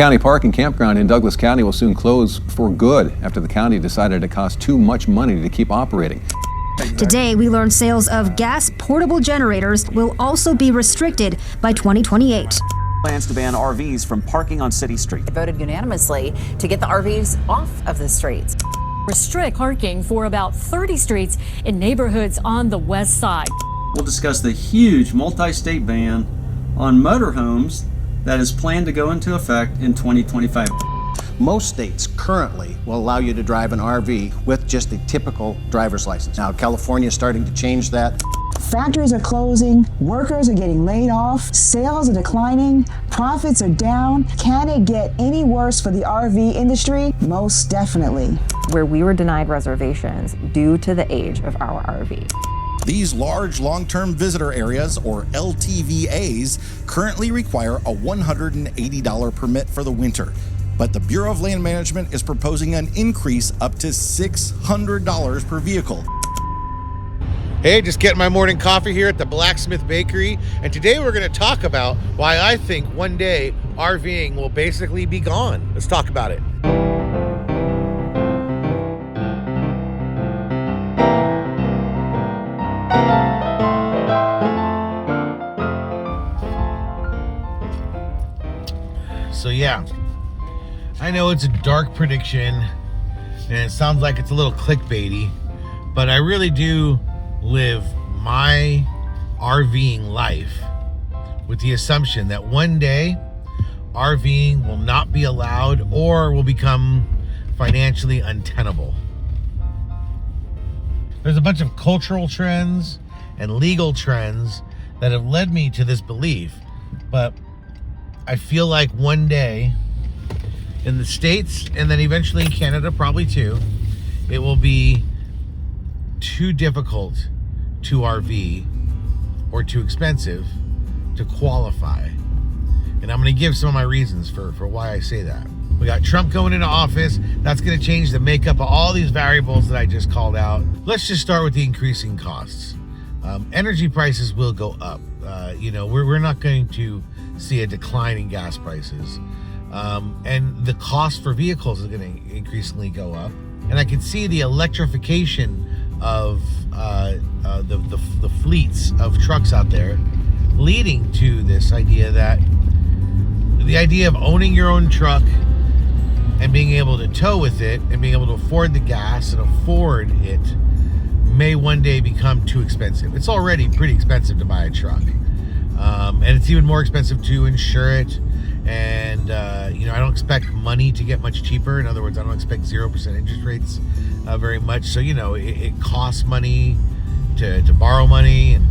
County Park and Campground in Douglas County will soon close for good after the county decided it cost too much money to keep operating. Today, we learned sales of gas portable generators will also be restricted by 2028. Plans to ban RVs from parking on city streets. They voted unanimously to get the RVs off of the streets. Restrict parking for about 30 streets in neighborhoods on the west side. We'll discuss the huge multi-state ban on motorhomes that is planned to go into effect in 2025. Most states currently will allow you to drive an RV with just a typical driver's license. Now, California is starting to change that. Factories are closing, workers are getting laid off, sales are declining, profits are down. Can it get any worse for the RV industry? Most definitely. Where we were denied reservations due to the age of our RV. These large long-term visitor areas, or LTVAs, currently require a $180 permit for the winter. But the Bureau of Land Management is proposing an increase up to $600 per vehicle. Hey, just getting my morning coffee here at the Blacksmith Bakery, and today we're going to talk about why I think one day RVing will basically be gone. Let's talk about it. So yeah, I know it's a dark prediction and it sounds like it's a little clickbaity, but I really do live my RVing life with the assumption that one day RVing will not be allowed or will become financially untenable. There's a bunch of cultural trends and legal trends that have led me to this belief, but I feel like one day in the States and then eventually in Canada, probably too, it will be too difficult to RV or too expensive to qualify. And I'm going to give some of my reasons for why I say that. We got Trump going into office. That's going to change the makeup of all these variables that I just called out. Let's just start with the increasing costs. Energy prices will go up. We're not going to see a decline in gas prices. And the cost for vehicles is going to increasingly go up. And I can see the electrification of the fleets of trucks out there leading to this idea that the idea of owning your own truck and being able to tow with it and being able to afford the gas and afford it may one day become too expensive. It's already pretty expensive to buy a truck. And it's even more expensive to insure it. And, I don't expect money to get much cheaper. In other words, I don't expect 0% interest rates very much. So, it costs money to borrow money. And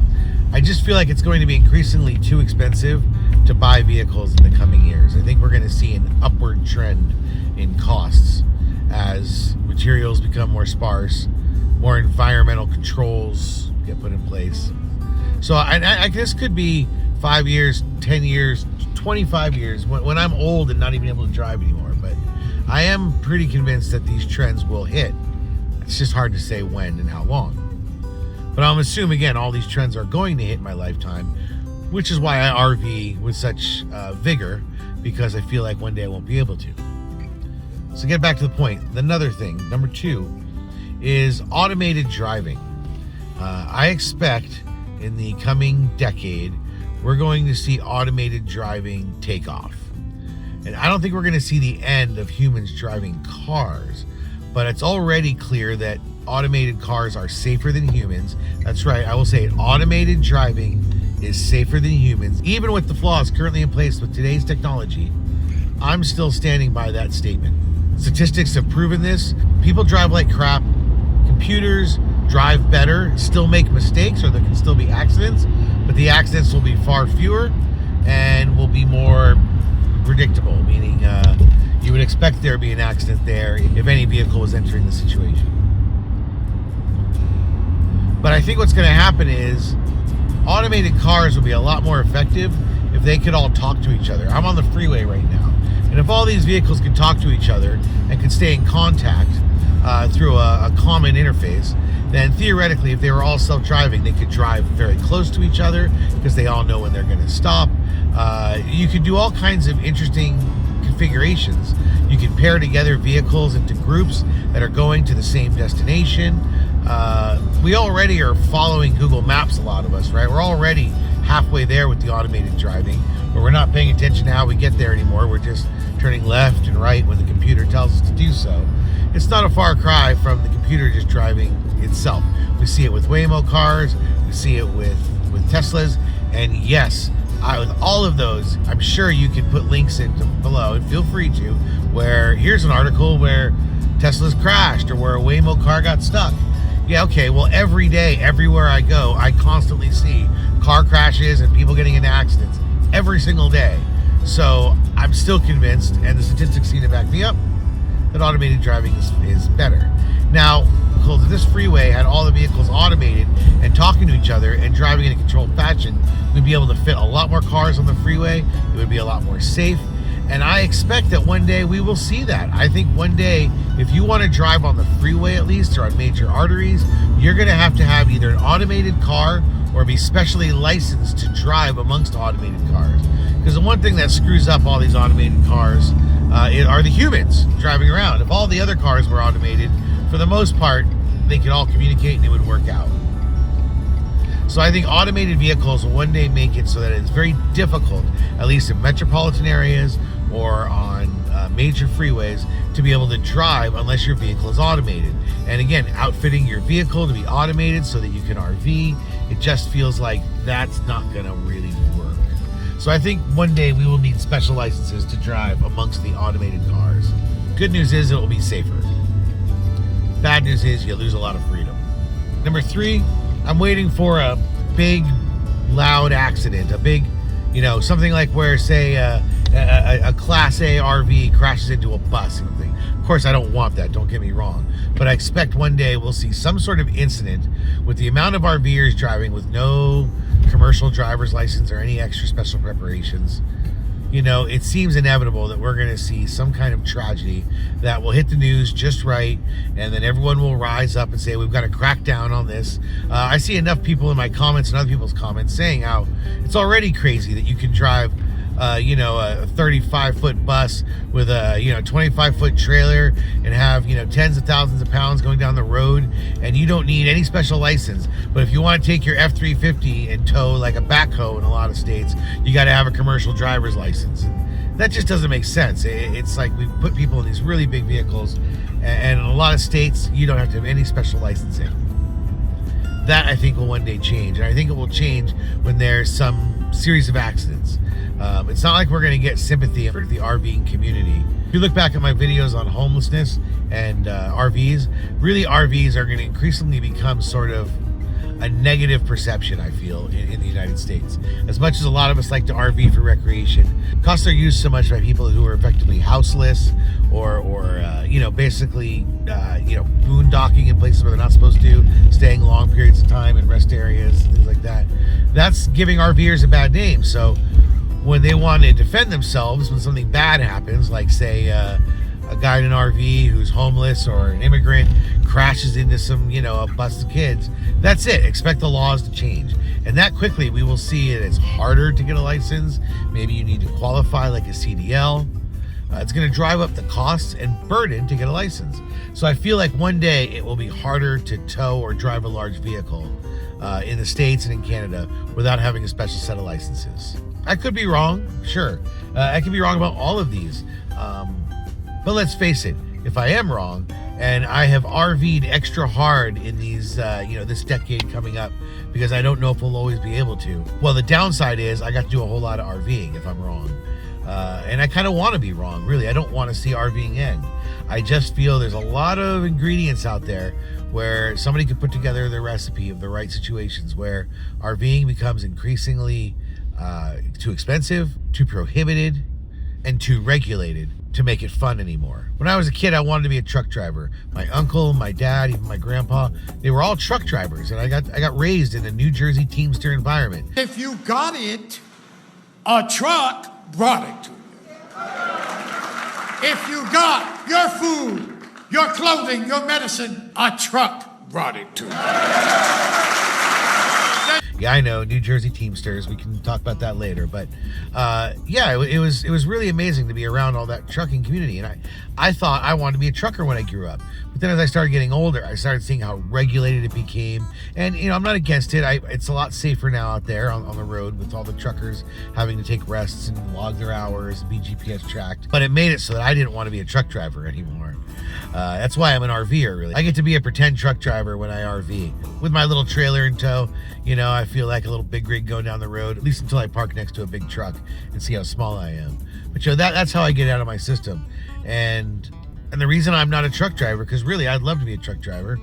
I just feel like it's going to be increasingly too expensive to buy vehicles in the coming years. I think we're going to see an upward trend in costs as materials become more sparse, more environmental controls get put in place. So I this could be 5 years, 10 years, 25 years when I'm old and not even able to drive anymore. But I am pretty convinced that these trends will hit. It's just hard to say when and how long. But I'm assuming, again, all these trends are going to hit in my lifetime, which is why I RV with such vigor, because I feel like one day I won't be able to. So get back to the point. Another thing, number 2, is automated driving. I expect in the coming decade, we're going to see automated driving take off. And I don't think we're going to see the end of humans driving cars, but it's already clear that automated cars are safer than humans. That's right, I will say it. Automated driving is safer than humans. Even with the flaws currently in place with today's technology, I'm still standing by that statement. Statistics have proven this. People drive like crap. Computers drive better, still make mistakes, or there can still be accidents, but the accidents will be far fewer and will be more predictable, meaning you would expect there to be an accident there if any vehicle was entering the situation. But I think what's going to happen is automated cars will be a lot more effective if they could all talk to each other. I'm on the freeway right now, and if all these vehicles could talk to each other and could stay in contact through a common interface, then theoretically, if they were all self-driving, they could drive very close to each other because they all know when they're going to stop. You could do all kinds of interesting configurations. You can pair together vehicles into groups that are going to the same destination. We already are following Google Maps, a lot of us, right? We're already halfway there with the automated driving, but we're not paying attention to how we get there anymore. We're just turning left and right when the computer tells us to do so. It's not a far cry from the computer just driving itself. We see it with Waymo cars, we see it with Teslas, and yes, with all of those, I'm sure you can put links in below, and feel free to, where here's an article where Tesla's crashed or where a Waymo car got stuck. Yeah, okay, well, every day, everywhere I go, I constantly see car crashes and people getting into accidents every single day. So I'm still convinced, and the statistics seem to back me up, that automated driving is better. Now, if this freeway had all the vehicles automated and talking to each other and driving in a controlled fashion, we'd be able to fit a lot more cars on the freeway. It would be a lot more safe. And I expect that one day we will see that. I think one day, if you want to drive on the freeway at least, or on major arteries, you're going to have either an automated car or be specially licensed to drive amongst automated cars. Because the one thing that screws up all these automated cars are the humans driving around. If all the other cars were automated, for the most part, they could all communicate and it would work out. So I think automated vehicles will one day make it so that it's very difficult, at least in metropolitan areas or on major freeways, to be able to drive unless your vehicle is automated. And again, outfitting your vehicle to be automated so that you can RV, it just feels like that's not gonna really work. So I think one day we will need special licenses to drive amongst the automated cars. Good news is it will be safer. Bad news is you lose a lot of freedom. Number 3, I'm waiting for a big, loud accident, a big, something like where, say, a Class A RV crashes into a bus. Of course, I don't want that, don't get me wrong, but I expect one day we'll see some sort of incident with the amount of RVers driving with no commercial driver's license or any extra special preparations. It seems inevitable that we're going to see some kind of tragedy that will hit the news just right, and then everyone will rise up and say, we've got to crack down on this. I see enough people in my comments and other people's comments saying how it's already crazy that you can drive a 35-foot bus with a 25-foot trailer and have tens of thousands of pounds going down the road, and you don't need any special license. But if you want to take your F-350 and tow like a backhoe in a lot of states, you got to have a commercial driver's license. And that just doesn't make sense. It's like we put people in these really big vehicles, and in a lot of states you don't have to have any special licensing. That I think will one day change, and I think it will change when there's some series of accidents. It's not like we're going to get sympathy for the RVing community. If you look back at my videos on homelessness and RVs, really RVs are going to increasingly become sort of a negative perception, I feel, in the United States. As much as a lot of us like to RV for recreation, costs are used so much by people who are effectively houseless or basically boondocking in places where they're not supposed to, staying long periods of time in rest areas, things like that. That's giving RVers a bad name. So when they want to defend themselves when something bad happens, like say a guy in an RV who's homeless or an immigrant crashes into some, a bus of kids, that's it. Expect the laws to change. And that quickly we will see it's harder to get a license. Maybe you need to qualify like a CDL. It's going to drive up the costs and burden to get a license. So I feel like one day it will be harder to tow or drive a large vehicle in the States and in Canada without having a special set of licenses. I could be wrong, sure. I could be wrong about all of these. But let's face it, if I am wrong, and I have RV'd extra hard in these, this decade coming up, because I don't know if we'll always be able to. Well, the downside is I got to do a whole lot of RVing if I'm wrong. And I kind of want to be wrong, really. I don't want to see RVing end. I just feel there's a lot of ingredients out there where somebody could put together the recipe of the right situations where RVing becomes increasingly too expensive, too prohibited, and too regulated to make it fun anymore. When I was a kid, I wanted to be a truck driver. My uncle, my dad, even my grandpa, they were all truck drivers, and I got raised in a New Jersey Teamster environment. If you got it, a truck brought it to you. If you got your food, your clothing, your medicine, a truck brought it to you. Yeah, I know, New Jersey Teamsters. We can talk about that later. But yeah, it was really amazing to be around all that trucking community. And I thought I wanted to be a trucker when I grew up. But then as I started getting older, I started seeing how regulated it became. And, you know, I'm not against it. It's a lot safer now out there on the road with all the truckers having to take rests and log their hours and be GPS tracked. But it made it so that I didn't want to be a truck driver anymore. That's why I'm an RVer, really. I get to be a pretend truck driver when I RV. With my little trailer in tow, you know, I feel like a little big rig going down the road, at least until I park next to a big truck and see how small I am. But, you know, that's how I get out of my system. And the reason I'm not a truck driver, because really I'd love to be a truck driver,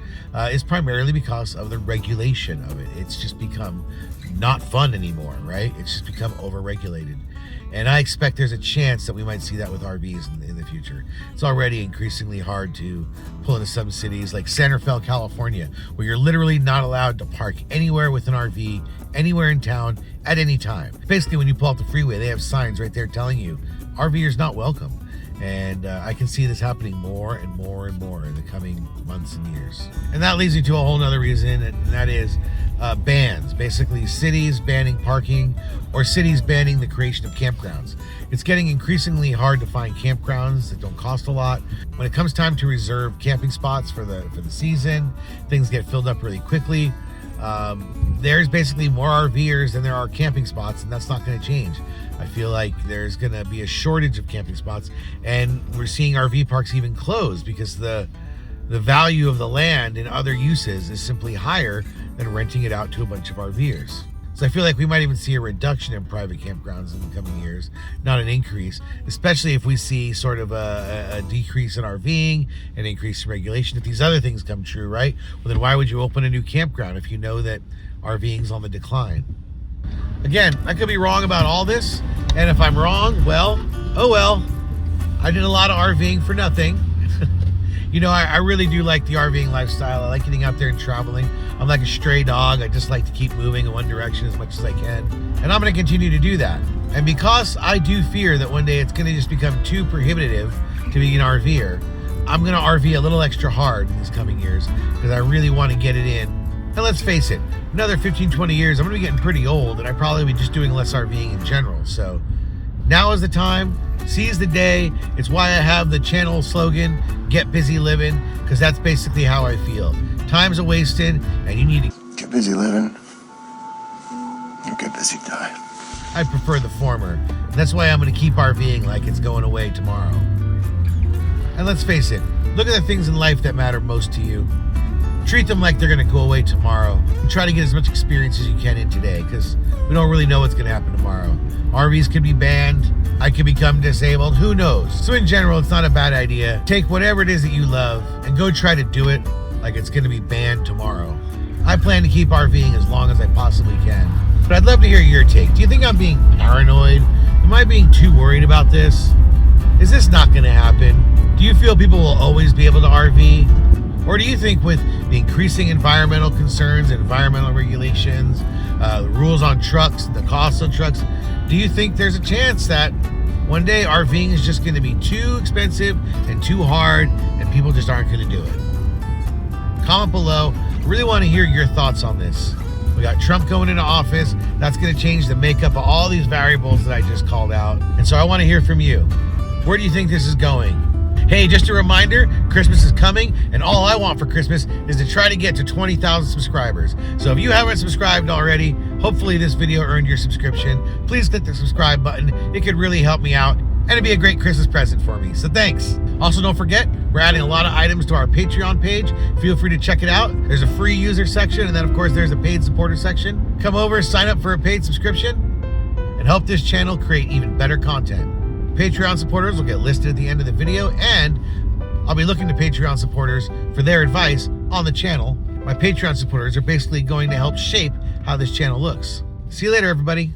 is primarily because of the regulation of it. It's just become not fun anymore, right? It's just become over-regulated. And I expect there's a chance that we might see that with RVs in the future. It's already increasingly hard to pull into some cities like Santa Fe, California, where you're literally not allowed to park anywhere with an RV, anywhere in town, at any time. Basically, when you pull off the freeway, they have signs right there telling you, RVers not welcome. And I can see this happening more and more and more in the coming months and years. And that leads me to a whole nother reason, and that is bans. Basically, cities banning parking or cities banning the creation of campgrounds. It's getting increasingly hard to find campgrounds that don't cost a lot. When it comes time to reserve camping spots for the season, things get filled up really quickly. There's basically more RVers than there are camping spots, and that's not going to change. I feel like there's going to be a shortage of camping spots, and we're seeing RV parks even close because the value of the land in other uses is simply higher than renting it out to a bunch of RVers. So I feel like we might even see a reduction in private campgrounds in the coming years, not an increase, especially if we see sort of a decrease in RVing, an increase in regulation. If these other things come true, right? Well, then why would you open a new campground if you know that RVing's on the decline? Again, I could be wrong about all this, and if I'm wrong, well, oh well. I did a lot of RVing for nothing. You know, I really do like the RVing lifestyle. I like getting out there and traveling. I'm like a stray dog. I just like to keep moving in one direction as much as I can. And I'm going to continue to do that. And because I do fear that one day it's going to just become too prohibitive to be an RVer, I'm going to RV a little extra hard in these coming years because I really want to get it in. And let's face it, another 15, 20 years, I'm going to be getting pretty old, and I'd probably be just doing less RVing in general. So now is the time. Seize the day. It's why I have the channel slogan, get busy living, because that's basically how I feel. Time's a wasted, and you need to get busy living or get busy dying. I prefer the former. That's why I'm going to keep RVing like it's going away tomorrow. And let's face it, look at the things in life that matter most to you. Treat them like they're going to go away tomorrow, and try to get as much experience as you can in today, because we don't really know what's going to happen tomorrow. RVs could be banned. I could become disabled. Who knows? So in general, it's not a bad idea. Take whatever it is that you love and go try to do it like it's going to be banned tomorrow. I plan to keep RVing as long as I possibly can. But I'd love to hear your take. Do you think I'm being paranoid? Am I being too worried about this? Is this not going to happen? Do you feel people will always be able to RV? Or do you think with the increasing environmental concerns, environmental regulations, the rules on trucks, the cost of trucks, do you think there's a chance that one day RVing is just going to be too expensive and too hard and people just aren't going to do it? Comment below. I really want to hear your thoughts on this. We got Trump going into office. That's going to change the makeup of all these variables that I just called out. And so I want to hear from you. Where do you think this is going? Hey, just a reminder, Christmas is coming, and all I want for Christmas is to try to get to 20,000 subscribers. So if you haven't subscribed already, hopefully this video earned your subscription. Please click the subscribe button. It could really help me out, and it'd be a great Christmas present for me. So thanks. Also, don't forget, we're adding a lot of items to our Patreon page. Feel free to check it out. There's a free user section, and then, of course, there's a paid supporter section. Come over, sign up for a paid subscription, and help this channel create even better content. Patreon supporters will get listed at the end of the video, and I'll be looking to Patreon supporters for their advice on the channel. My Patreon supporters are basically going to help shape how this channel looks. See you later, everybody.